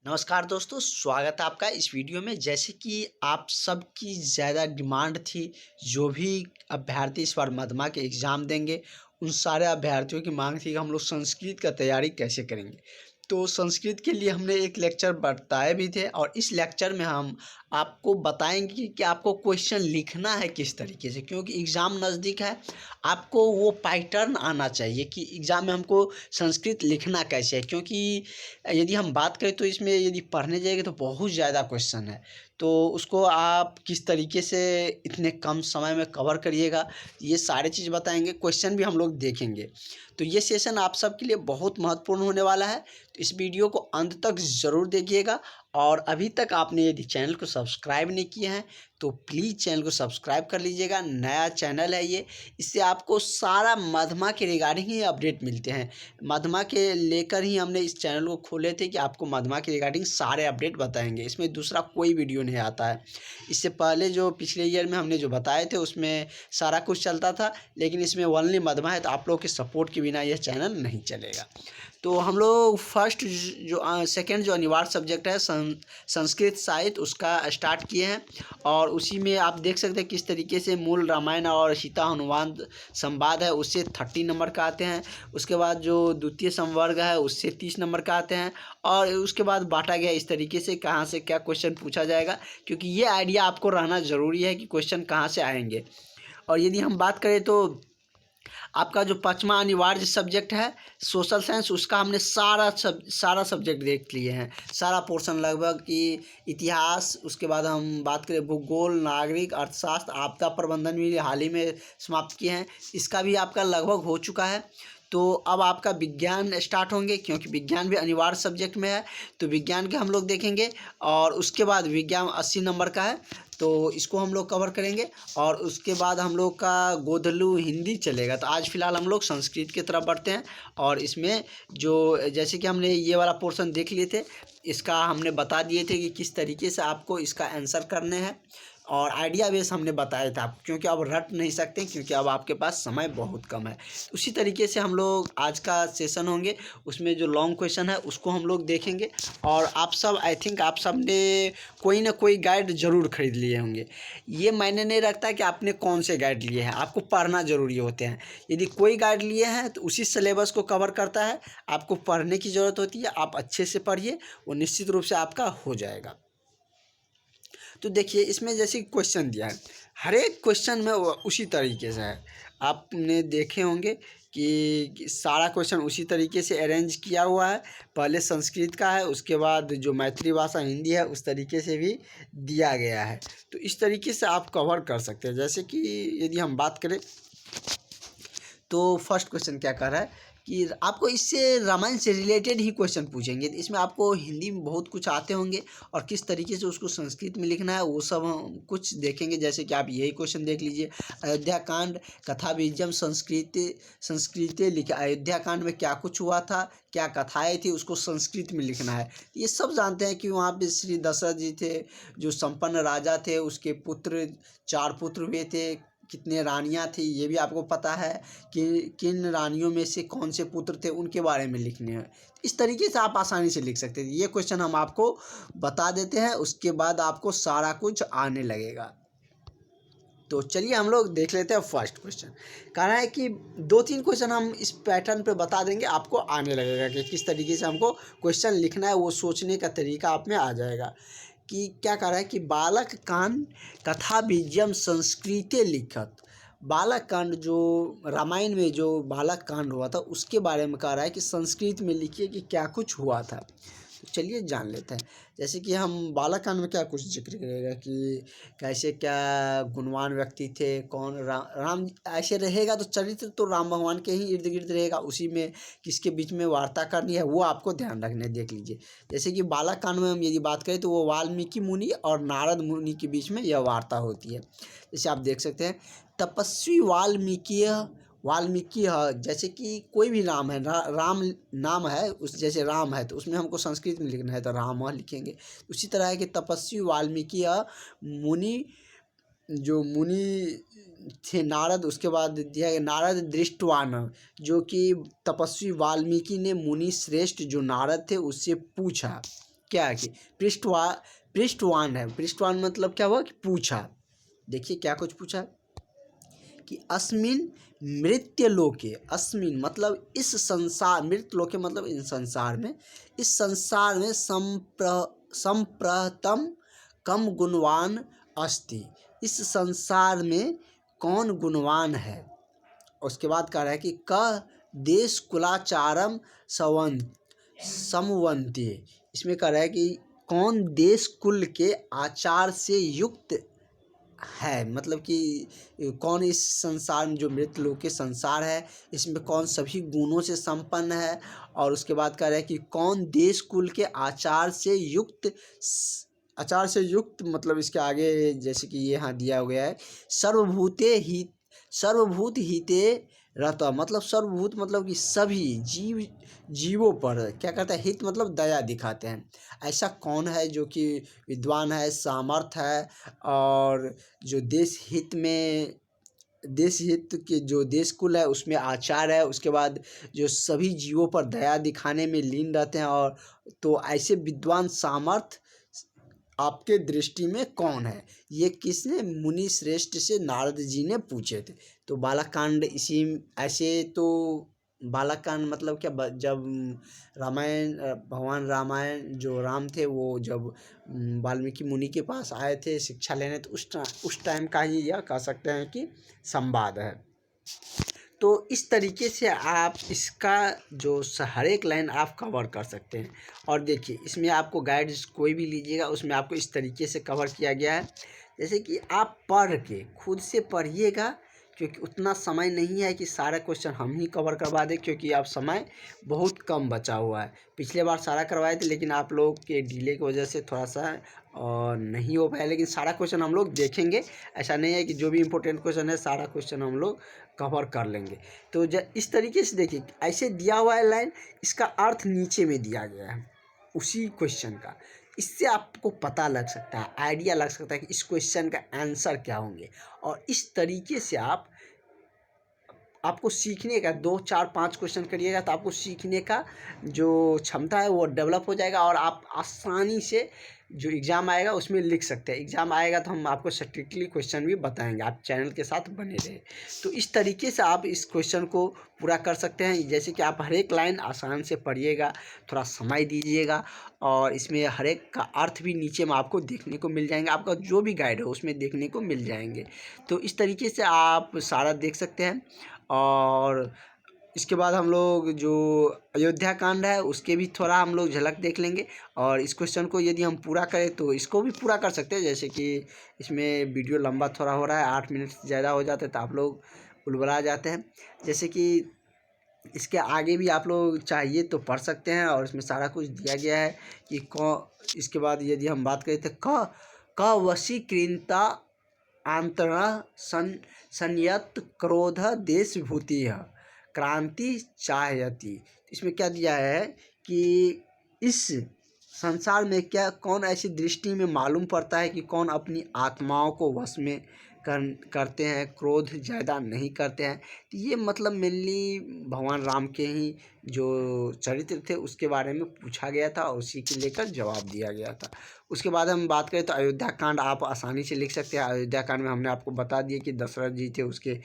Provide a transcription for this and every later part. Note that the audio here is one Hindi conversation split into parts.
नमस्कार दोस्तों, स्वागत है आपका इस वीडियो में। जैसे कि आप सबकी ज़्यादा डिमांड थी, जो भी अभ्यर्थी इस बार मध्यमा के एग्ज़ाम देंगे, उन सारे अभ्यर्थियों की मांग थी कि हम लोग संस्कृत का तैयारी कैसे करेंगे। तो संस्कृत के लिए हमने एक लेक्चर बताए भी थे और इस लेक्चर में हम आपको बताएंगे कि आपको क्वेश्चन लिखना है किस तरीके से, क्योंकि एग्ज़ाम नज़दीक है। आपको वो पैटर्न आना चाहिए कि एग्ज़ाम में हमको संस्कृत लिखना कैसे है, क्योंकि यदि हम बात करें तो इसमें यदि पढ़ने जाएंगे तो बहुत ज़्यादा क्वेश्चन है। तो उसको आप किस तरीके से इतने कम समय में कवर करिएगा, ये सारी चीज़ बताएंगे। क्वेश्चन भी हम लोग देखेंगे। तो ये सेशन आप सबके लिए बहुत महत्वपूर्ण होने वाला है, तो इस वीडियो को अंत तक ज़रूर देखिएगा। और अभी तक आपने यदि चैनल को सब्सक्राइब नहीं किया है तो प्लीज़ चैनल को सब्सक्राइब कर लीजिएगा। नया चैनल है ये, इससे आपको सारा मध्यमा के रिगार्डिंग ही अपडेट मिलते हैं। मध्यमा के लेकर ही हमने इस चैनल को खोले थे कि आपको मध्यमा के रिगार्डिंग सारे अपडेट बताएंगे। इसमें दूसरा कोई वीडियो नहीं आता है। इससे पहले जो पिछले ईयर में हमने जो बताए थे उसमें सारा कुछ चलता था, लेकिन इसमें ओनली मध्यमा है, तो आप लोग के सपोर्ट के बिना यह चैनल नहीं चलेगा। तो हम लोग फर्स्ट जो सेकेंड जो अनिवार्य सब्जेक्ट है संस्कृत साहित्य, उसका स्टार्ट किए हैं। और उसी में आप देख सकते हैं किस तरीके से मूल रामायण और सीता हनुमान संवाद है, उससे 30 नंबर का आते हैं। उसके बाद जो द्वितीय संवर्ग है उससे 30 नंबर का आते हैं। और उसके बाद बांटा गया इस तरीके से कहाँ से क्या क्वेश्चन पूछा जाएगा, क्योंकि ये आइडिया आपको रहना ज़रूरी है कि क्वेश्चन कहाँ से आएंगे। और यदि हम बात करें तो आपका जो पांचवा अनिवार्य सब्जेक्ट है सोशल साइंस, उसका हमने सारा सब्जेक्ट देख लिए हैं, सारा पोर्शन लगभग कि इतिहास। उसके बाद हम बात करें भूगोल, नागरिक अर्थशास्त्र, आपदा प्रबंधन भी हाल ही में समाप्त किए हैं, इसका भी आपका लगभग हो चुका है। तो अब आपका विज्ञान स्टार्ट होंगे, क्योंकि विज्ञान भी अनिवार्य सब्जेक्ट में है, तो विज्ञान के हम लोग देखेंगे। और उसके बाद विज्ञान 80 नंबर का है, तो इसको हम लोग कवर करेंगे। और उसके बाद हम लोग का गोधलू हिंदी चलेगा। तो आज फ़िलहाल हम लोग संस्कृत की तरफ बढ़ते हैं। और इसमें जो जैसे कि हमने ये वाला पोर्शन देख लिए थे, इसका हमने बता दिए थे कि किस तरीके से आपको इसका आंसर करने हैं, और आइडिया बेस हमने बताया था आपको, क्योंकि अब रट नहीं सकते, क्योंकि अब आपके पास समय बहुत कम है। उसी तरीके से हम लोग आज का सेशन होंगे, उसमें जो लॉन्ग क्वेश्चन है उसको हम लोग देखेंगे। और आप सब आई थिंक आप सब ने कोई ना कोई गाइड ज़रूर खरीद लिए होंगे। ये मायने नहीं रखता कि आपने कौन से गाइड लिए हैं, आपको पढ़ना ज़रूरी होते हैं। यदि कोई गाइड लिए हैं तो उसी सिलेबस को कवर करता है, आपको पढ़ने की ज़रूरत होती है। आप अच्छे से पढ़िए, वो निश्चित रूप से आपका हो जाएगा। तो देखिए इसमें जैसे क्वेश्चन दिया है, हर एक क्वेश्चन में उसी तरीके से है। आपने देखे होंगे कि सारा क्वेश्चन उसी तरीके से अरेंज किया हुआ है। पहले संस्कृत का है, उसके बाद जो मैथिली भाषा हिंदी है उस तरीके से भी दिया गया है। तो इस तरीके से आप कवर कर सकते हैं। जैसे कि यदि हम बात करें तो फर्स्ट क्वेश्चन क्या कर रहा है कि आपको इससे रामायण से रिलेटेड ही क्वेश्चन पूछेंगे। इसमें आपको हिंदी में बहुत कुछ आते होंगे और किस तरीके से उसको संस्कृत में लिखना है वो सब हम कुछ देखेंगे। जैसे कि आप यही क्वेश्चन देख लीजिए, अयोध्या कांड कथा बीजम संस्कृति लिखा। अयोध्या कांड में क्या कुछ हुआ था, क्या कथाएँ थी, उसको संस्कृत में लिखना है। ये सब जानते हैं कि वहाँ पे श्री दशरथ जी थे, जो संपन्न राजा थे, उसके पुत्र 4 पुत्र हुए थे, कितने रानियां थी ये भी आपको पता है, कि किन रानियों में से कौन से पुत्र थे उनके बारे में लिखने हैं। इस तरीके से आप आसानी से लिख सकते हैं। ये क्वेश्चन हम आपको बता देते हैं, उसके बाद आपको सारा कुछ आने लगेगा। तो चलिए हम लोग देख लेते हैं फर्स्ट क्वेश्चन। कहना है कि 2-3 क्वेश्चन हम इस पैटर्न पे बता देंगे, आपको आने लगेगा कि किस तरीके से हमको क्वेश्चन लिखना है, वो सोचने का तरीका आप में आ जाएगा। कि क्या कह रहा है कि बालक कांड कथा बीजम संस्कृते लिखत। बालक कांड जो रामायण में जो बालक कांड हुआ था उसके बारे में कह रहा है कि संस्कृत में लिखिए कि क्या कुछ हुआ था। तो चलिए जान लेते हैं। जैसे कि हम बालक कांड में क्या कुछ जिक्र करेगा कि कैसे क्या गुणवान व्यक्ति थे, कौन राम ऐसे रहेगा, तो चरित्र तो राम भगवान के ही इर्द गिर्द रहेगा। उसी में किसके बीच में वार्ता करनी है वो आपको ध्यान रखने देख लीजिए। जैसे कि बालक कांड में हम यदि बात करें तो वो वाल्मीकि मुनि और नारद मुनि के बीच में यह वार्ता होती है। जैसे आप देख सकते हैं, तपस्वी वाल्मीकि है। जैसे कि कोई भी नाम है, राम नाम है, उस जैसे राम है तो उसमें हमको संस्कृत में लिखना है तो राम लिखेंगे। उसी तरह है कि तपस्वी वाल्मीकि मुनि, जो मुनि थे नारद, उसके बाद दिया गया नारद दृष्टवान, जो कि तपस्वी वाल्मीकि ने मुनि श्रेष्ठ जो नारद थे उससे पूछा। क्या कि पृष्ठवान है। पृष्ठवान मतलब क्या हुआ कि पूछा। देखिए क्या कुछ पूछा कि अस्मिन मृत्यलोके, अस्मिन मतलब इस संसार, मृत्यलोके मतलब इन संसार में, इस संसार में संप्रतम कम गुणवान अस्ति, इस संसार में कौन गुणवान है। उसके बाद कह रहा है कि क देश कुलाचारम समवन्ति, इसमें कह रहा है कि कौन देश कुल के आचार से युक्त है, मतलब कि कौन इस संसार में, जो मृतलोक के संसार है, इसमें कौन सभी गुणों से संपन्न है। और उसके बाद कह रहा है कि कौन देश कुल के आचार से युक्त, आचार से युक्त मतलब इसके आगे जैसे कि ये यहाँ दिया गया है, सर्वभूत हिते रहता, मतलब सर्वभूत मतलब कि सभी जीवों पर क्या करता है, हित मतलब दया दिखाते हैं। ऐसा कौन है जो कि विद्वान है, सामर्थ है, और जो देश हित के जो देश कुल है उसमें आचार है, उसके बाद जो सभी जीवों पर दया दिखाने में लीन रहते हैं। और तो ऐसे विद्वान सामर्थ आपके दृष्टि में कौन है, ये किसने, मुनि श्रेष्ठ से नारद जी ने पूछे थे। तो बालकांड इसी ऐसे तो बालकांड मतलब क्या, जब रामायण, भगवान रामायण जो राम थे वो जब वाल्मीकि मुनि के पास आए थे शिक्षा लेने, तो उस टाइम का ही यह कह सकते हैं कि संवाद है। तो इस तरीके से आप इसका जो हर एक लाइन आप कवर कर सकते हैं। और देखिए इसमें आपको गाइड्स कोई भी लीजिएगा उसमें आपको इस तरीके से कवर किया गया है, जैसे कि आप पढ़ के खुद से पढ़िएगा, क्योंकि उतना समय नहीं है कि सारा क्वेश्चन हम ही कवर करवा दें, क्योंकि अब समय बहुत कम बचा हुआ है। पिछले बार सारा करवाए थे लेकिन आप लोग के डिले की वजह से थोड़ा सा और नहीं हो पाया, लेकिन सारा क्वेश्चन हम लोग देखेंगे। ऐसा नहीं है कि जो भी इम्पोर्टेंट क्वेश्चन है सारा क्वेश्चन हम लोग कवर कर लेंगे। तो इस तरीके से देखिए, ऐसे दिया हुआ है लाइन, इसका अर्थ नीचे में दिया गया है उसी क्वेश्चन का। इससे आपको पता लग सकता है, आइडिया लग सकता है कि इस क्वेश्चन का आंसर क्या होंगे। और इस तरीके से आपको सीखने का 2 4 5 क्वेश्चन करिएगा तो आपको सीखने का जो क्षमता है वो डेवलप हो जाएगा, और आप आसानी से जो एग्ज़ाम आएगा उसमें लिख सकते हैं। एग्ज़ाम आएगा तो हम आपको स्ट्रिक्टली क्वेश्चन भी बताएंगे, आप चैनल के साथ बने रहे। तो इस तरीके से आप इस क्वेश्चन को पूरा कर सकते हैं, जैसे कि आप हर एक लाइन आसान से पढ़िएगा, थोड़ा समय दीजिएगा, और इसमें हर एक का अर्थ भी नीचे में आपको देखने को मिल जाएंगे, आपका जो भी गाइड है उसमें देखने को मिल जाएंगे। तो इस तरीके से आप सारा देख सकते हैं। और इसके बाद हम लोग जो अयोध्या कांड है उसके भी थोड़ा हम लोग झलक देख लेंगे, और इस क्वेश्चन को यदि हम पूरा करें तो इसको भी पूरा कर सकते हैं। जैसे कि इसमें वीडियो लंबा थोड़ा हो रहा है, 8 मिनट से ज़्यादा हो जाता है तो आप लोग उलबला जाते हैं। जैसे कि इसके आगे भी आप लोग चाहिए तो पढ़ सकते हैं, और इसमें सारा कुछ दिया गया है कि इसके बाद यदि हम बात करें तो क वशीकृता आंतरा संयत क्रोध देशभूति क्रांति चाहयति। इसमें क्या दिया है कि इस संसार में क्या कौन ऐसी दृष्टि में मालूम पड़ता है कि कौन अपनी आत्माओं को वश में करते हैं, क्रोध ज़्यादा नहीं करते हैं। तो ये मतलब मेनली भगवान राम के ही जो चरित्र थे उसके बारे में पूछा गया था, और उसी के लेकर जवाब दिया गया था। उसके बाद हम बात करें तो अयोध्या कांड आप आसानी से लिख सकते हैं। अयोध्या कांड में हमने आपको बता दिया कि दशरथ जी थे, उसके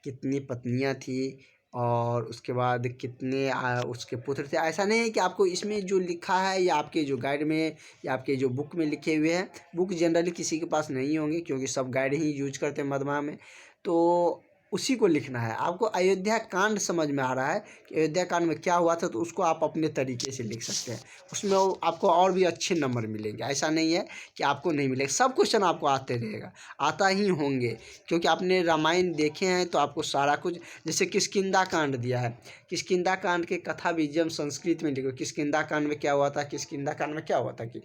कितनी पत्नियां थी, और उसके बाद कितने उसके पुत्र थे। ऐसा नहीं है कि आपको इसमें जो लिखा है या आपके जो गाइड में या आपके जो बुक में लिखे हुए हैं, बुक जनरली किसी के पास नहीं होंगे क्योंकि सब गाइड ही यूज करते हैं मधमा में, तो उसी को लिखना है। आपको अयोध्या कांड समझ में आ रहा है कि अयोध्या कांड में क्या हुआ था, तो उसको आप अपने तरीके से लिख सकते हैं, उसमें आपको और भी अच्छे नंबर मिलेंगे। ऐसा नहीं है कि आपको नहीं मिलेगा, सब क्वेश्चन आपको आते रहेगा, आता ही होंगे, क्योंकि आपने रामायण देखे हैं तो आपको सारा कुछ। जैसे किष्किंधा कांड दिया है, किष्किंधा कांड के कथा बीजम संस्कृत में लिखो। किष्किंधा कांड में क्या हुआ था, किष्किंधा कांड में क्या हुआ था कि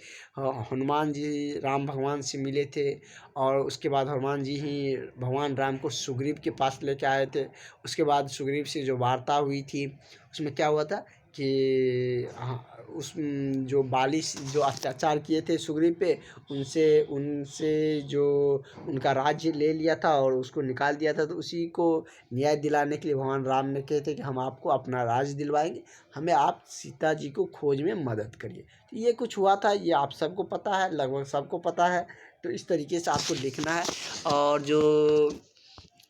हनुमान जी राम भगवान से मिले थे, और उसके बाद हनुमान जी ही भगवान राम को सुग्रीव के पास लेके आए थे। उसके बाद सुग्रीव से जो वार्ता हुई थी उसमें क्या हुआ था कि उस जो बाली जो अत्याचार किए थे सुग्रीव पे, उनसे जो उनका राज्य ले लिया था और उसको निकाल दिया था, तो उसी को न्याय दिलाने के लिए भगवान राम ने कहे थे कि हम आपको अपना राज्य दिलवाएंगे, हमें आप सीता जी को खोज में मदद करिए। तो ये कुछ हुआ था, ये आप सबको पता है, लगभग सबको पता है। तो इस तरीके से आपको लिखना है। और जो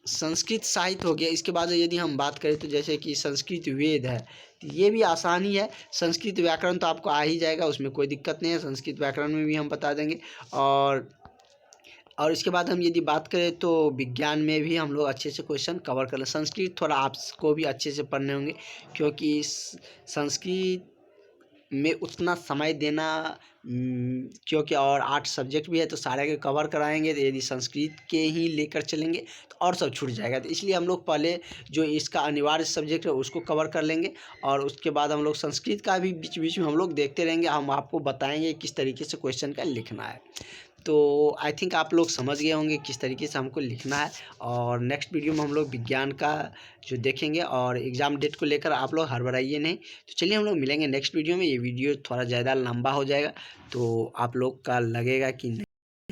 संस्कृत साहित्य हो गया, इसके बाद यदि हम बात करें तो जैसे कि संस्कृत वेद है, तो ये भी आसान ही है। संस्कृत व्याकरण तो आपको आ ही जाएगा, उसमें कोई दिक्कत नहीं है, संस्कृत व्याकरण में भी हम बता देंगे। और इसके बाद हम यदि बात करें तो विज्ञान में भी हम लोग अच्छे से क्वेश्चन कवर कर लें। संस्कृत थोड़ा आपको भी अच्छे से पढ़ने होंगे, क्योंकि संस्कृत में उतना समय देना, क्योंकि और 8 सब्जेक्ट भी है तो सारे के कवर कराएंगे। तो यदि संस्कृत के ही लेकर चलेंगे तो और सब छूट जाएगा। तो इसलिए हम लोग पहले जो इसका अनिवार्य सब्जेक्ट है उसको कवर कर लेंगे, और उसके बाद हम लोग संस्कृत का भी बीच बीच में हम लोग देखते रहेंगे। हम आपको बताएंगे किस तरीके से क्वेश्चन का लिखना है। तो आई थिंक आप लोग समझ गए होंगे किस तरीके से हमको लिखना है। और नेक्स्ट वीडियो में हम लोग विज्ञान का जो देखेंगे, और एग्ज़ाम डेट को लेकर आप लोग हड़बड़ाइए नहीं। तो चलिए हम लोग मिलेंगे नेक्स्ट वीडियो में। ये वीडियो थोड़ा ज़्यादा लंबा हो जाएगा, तो आप लोग का लगेगा कि